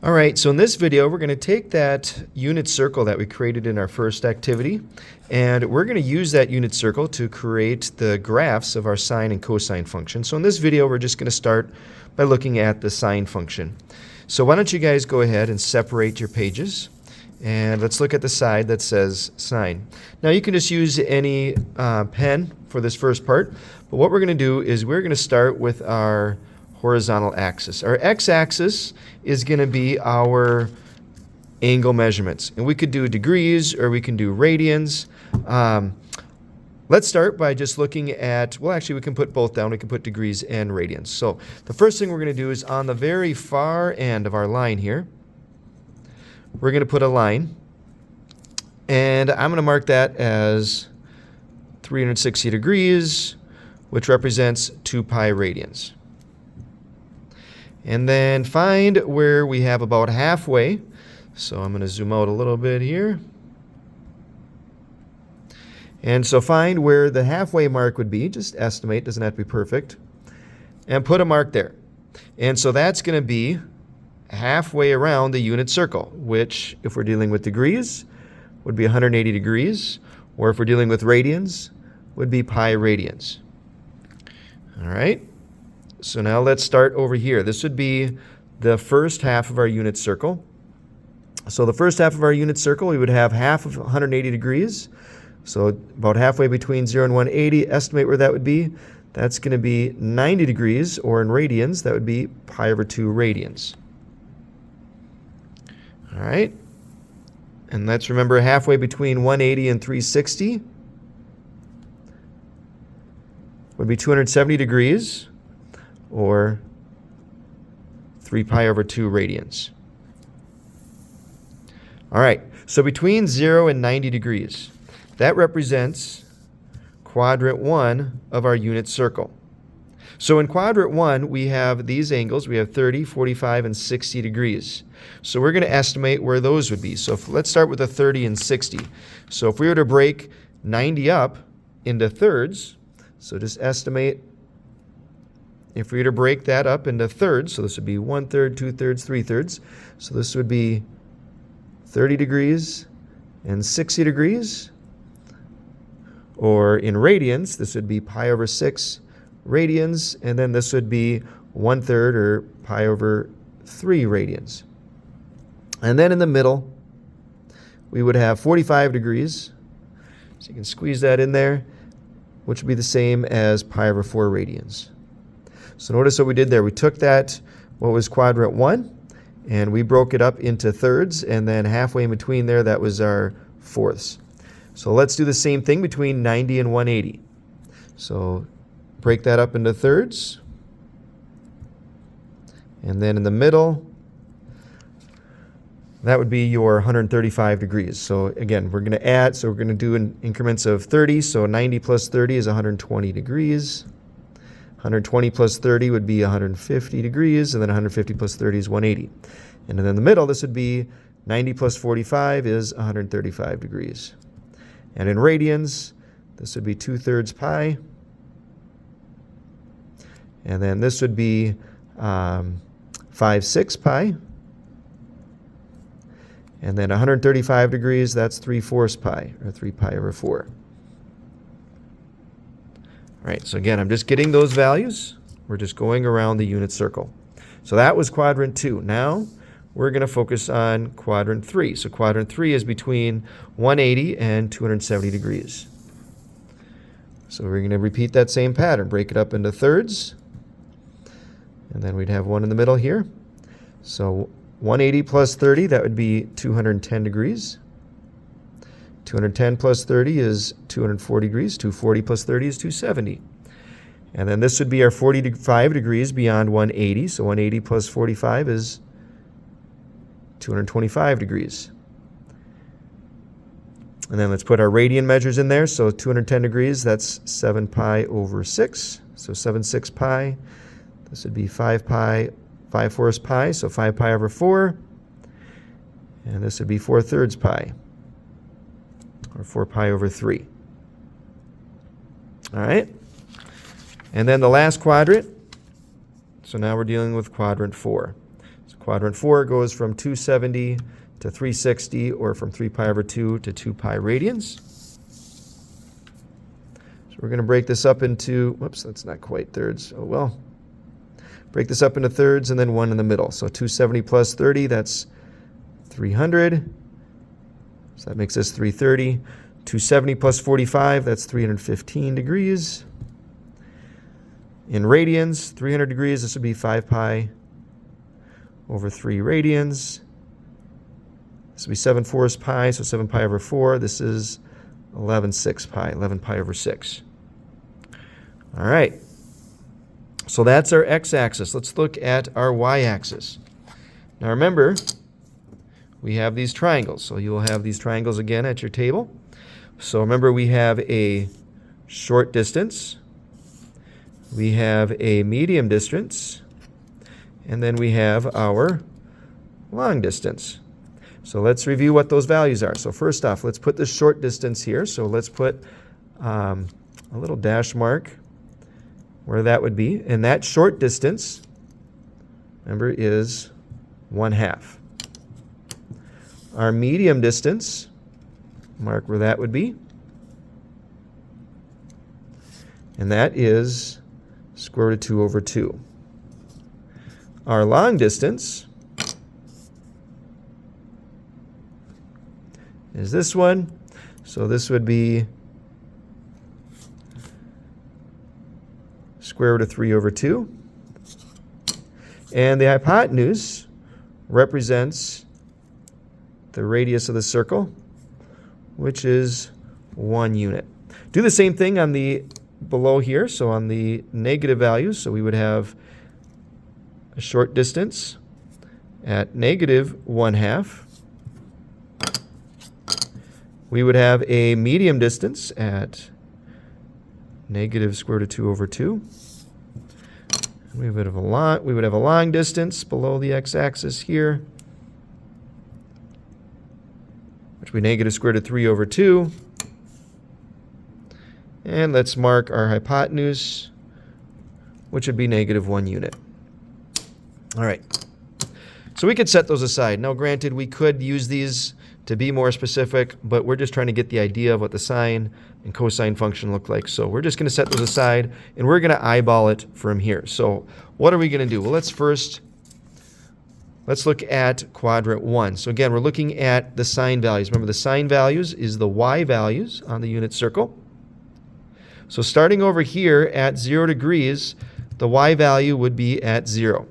All right, so in this video, we're going to take that unit circle that we created in our first activity, and we're going to use that unit circle to create the graphs of our sine and cosine function. So in this video, we're just going to start by looking at the sine function. So why don't you guys go ahead and separate your pages, and let's look at the side that says sine. Now you can just use any pen for this first part, but what we're going to do is we're going to start with our horizontal axis. Our x-axis is going to be our angle measurements, and we could do degrees or we can do radians. Let's start by just looking at, well, actually we can put both down. We can put degrees and radians. So the first thing we're going to do is on the very far end of our line here, we're going to put a line, and I'm going to mark that as 360 degrees, which represents 2 pi radians. And then find where we have about halfway. So I'm going to zoom out a little bit here. And so find where the halfway mark would be. Just estimate, doesn't have to be perfect. And put a mark there. And so that's going to be halfway around the unit circle, which, if we're dealing with degrees, would be 180 degrees. Or if we're dealing with radians, would be pi radians. All right. So now let's start over here. This would be the first half of our unit circle. So the first half of our unit circle, we would have half of 180 degrees. So about halfway between 0 and 180, estimate where that would be. That's going to be 90 degrees, or in radians, that would be pi over 2 radians. All right. And let's remember halfway between 180 and 360 would be 270 degrees, or 3 pi over 2 radians. All right, so between 0 and 90 degrees, that represents quadrant 1 of our unit circle. So in quadrant 1, we have these angles. We have 30, 45, and 60 degrees. So we're going to estimate where those would be. So let's start with a 30 and 60. So if we were to break 90 up into thirds, so just estimate. If we were to break that up into thirds, so this would be 1/3, 2/3, 3/3. So this would be 30 degrees and 60 degrees. Or in radians, this would be pi over 6 radians. And then this would be 1/3, or pi over 3 radians. And then in the middle, we would have 45 degrees. So you can squeeze that in there, which would be the same as pi over 4 radians. So notice what we did there. We took that, what was quadrant 1, and we broke it up into thirds, and then halfway in between there, that was our fourths. So let's do the same thing between 90 and 180. So break that up into thirds. And then in the middle, that would be your 135 degrees. So again, we're going to add, so we're going to do in increments of 30. So 90 plus 30 is 120 degrees. 120 plus 30 would be 150 degrees, and then 150 plus 30 is 180. And then in the middle, this would be 90 plus 45 is 135 degrees. And in radians, this would be 2/3 pi. And then this would be 5/6 pi. And then 135 degrees, that's 3/4 pi, or 3 pi over 4. All right, so again, I'm just getting those values. We're just going around the unit circle. So that was quadrant 2. Now we're going to focus on quadrant 3. So quadrant 3 is between 180 and 270 degrees. So we're going to repeat that same pattern. Break it up into thirds. And then we'd have one in the middle here. So 180 plus 30, that would be 210 degrees. 210 plus 30 is 240 degrees. 240 plus 30 is 270. And then this would be our 45 degrees beyond 180. So 180 plus 45 is 225 degrees. And then let's put our radian measures in there. So 210 degrees, that's 7 pi over 6. So 7/6 pi. This would be 5 pi, 5/4 pi, so 5 pi over 4. And this would be 4/3 pi, or 4 pi over 3. All right. And then the last quadrant. So now we're dealing with quadrant 4. So quadrant 4 goes from 270 to 360, or from 3 pi over 2 to 2 pi radians. So we're going to break this up into, whoops, that's not quite thirds. Oh well. Break this up into thirds and then 1 in the middle. So 270 plus 30, that's 300. So that makes this 330. 270 plus 45, that's 315 degrees. In radians, 300 degrees, this would be 5 pi over 3 radians. This would be 7 fourths pi, so 7 pi over 4. This is 11 6 pi, 11 pi over 6. All right. So that's our x-axis. Let's look at our y-axis. Now remember, we have these triangles. So you'll have these triangles again at your table. So remember, we have a short distance, we have a medium distance, and then we have our long distance. So let's review what those values are. So first off, let's put the short distance here. So let's put a little dash mark where that would be. And that short distance, remember, is 1/2. Our medium distance, mark where that would be. And that is square root of 2 over 2. Our long distance is this one. So this would be square root of 3 over 2. And the hypotenuse represents the radius of the circle, which is 1 unit. Do the same thing on the below here, so on the negative values. So we would have a short distance at negative 1/2. We would have a medium distance at negative square root of 2 over 2. We would have a long distance below the x-axis here, which would be negative square root of 3 over 2. And let's mark our hypotenuse, which would be negative 1 unit. All right. So we could set those aside. Now, granted, we could use these to be more specific, but we're just trying to get the idea of what the sine and cosine function look like. So we're just going to set those aside, and we're going to eyeball it from here. So what are we going to do? Well, let's look at quadrant 1. So again, we're looking at the sine values. Remember, the sine values is the y values on the unit circle. So starting over here at 0 degrees, the y value would be at 0.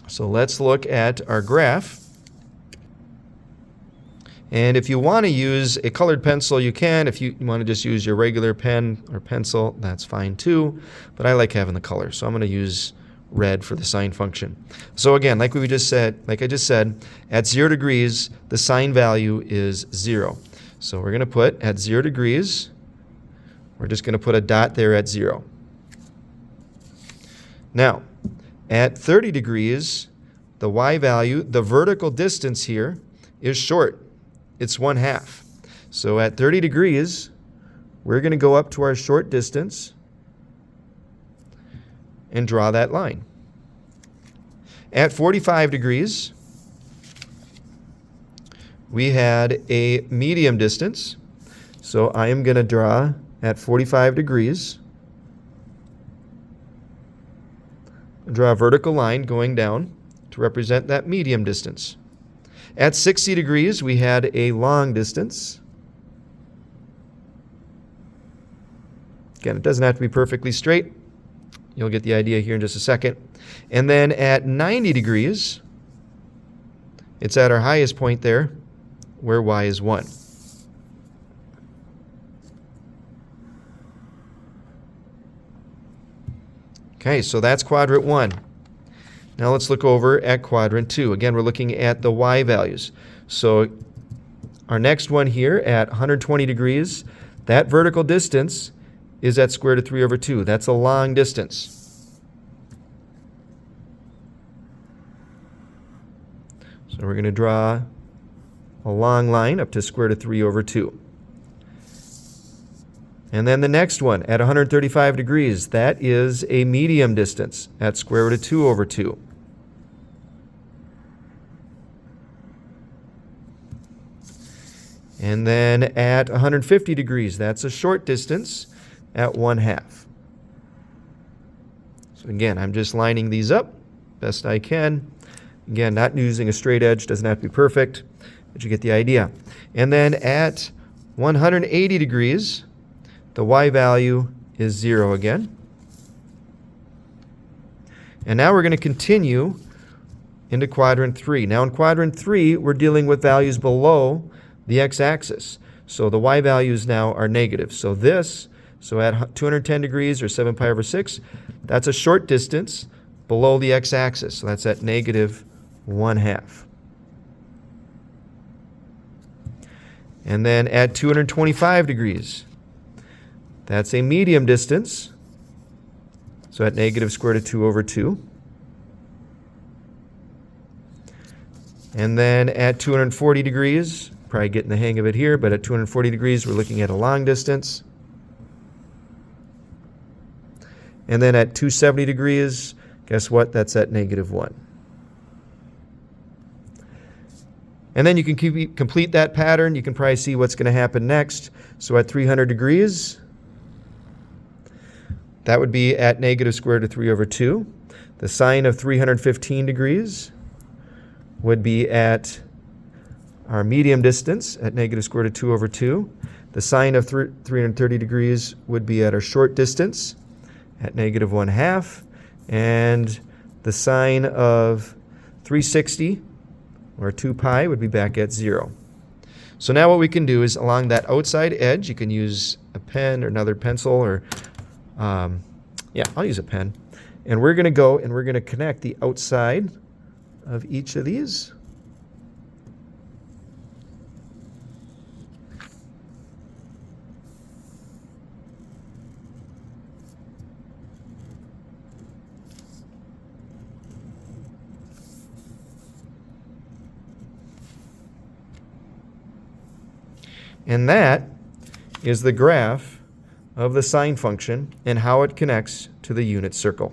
So let's look at our graph. And if you want to use a colored pencil, you can. If you want to just use your regular pen or pencil, that's fine too. But I like having the color, so I'm going to use red for the sine function. So again, like I just said, at 0 degrees, the sine value is 0. So we're going to put at 0 degrees, we're just going to put a dot there at 0. Now, at 30 degrees, the y value, the vertical distance here, is short. It's 1/2. So at 30 degrees, we're going to go up to our short distance and draw that line. At 45 degrees, we had a medium distance. So I am going to draw at 45 degrees, draw a vertical line going down to represent that medium distance. At 60 degrees, we had a long distance. Again, it doesn't have to be perfectly straight. You'll get the idea here in just a second. And then at 90 degrees, it's at our highest point there, where y is 1. Okay, so that's quadrant 1. Now let's look over at quadrant 2. Again, we're looking at the y values. So our next one here at 120 degrees, that vertical distance is at square root of 3 over 2. That's a long distance. So we're going to draw a long line up to square root of 3 over 2. And then the next one at 135 degrees, that is a medium distance at square root of 2 over 2. And then at 150 degrees, that's a short distance at 1/2. So again, I'm just lining these up best I can. Again, not using a straight edge, doesn't have to be perfect, but you get the idea. And then at 180 degrees, the y value is 0 again. And now we're going to continue into quadrant 3. Now in quadrant 3, we're dealing with values below the x-axis. So the y values now are negative. So at 210 degrees or 7 pi over 6, that's a short distance below the x-axis. So that's at negative 1/2. And then at 225 degrees, that's a medium distance. So at negative square root of 2 over 2. And then at 240 degrees, probably getting the hang of it here, but at 240 degrees, we're looking at a long distance. And then at 270 degrees, guess what? That's at negative 1. And then you can complete that pattern. You can probably see what's going to happen next. So at 300 degrees, that would be at negative square root of 3 over 2. The sine of 315 degrees would be at our medium distance at negative square root of 2 over 2. The sine of 330 degrees would be at our short distance at negative 1/2. And the sine of 360 or 2 pi would be back at 0. So now what we can do is along that outside edge, you can use a pen or another pencil or, I'll use a pen. And we're going to go and we're going to connect the outside of each of these. And that is the graph of the sine function and how it connects to the unit circle.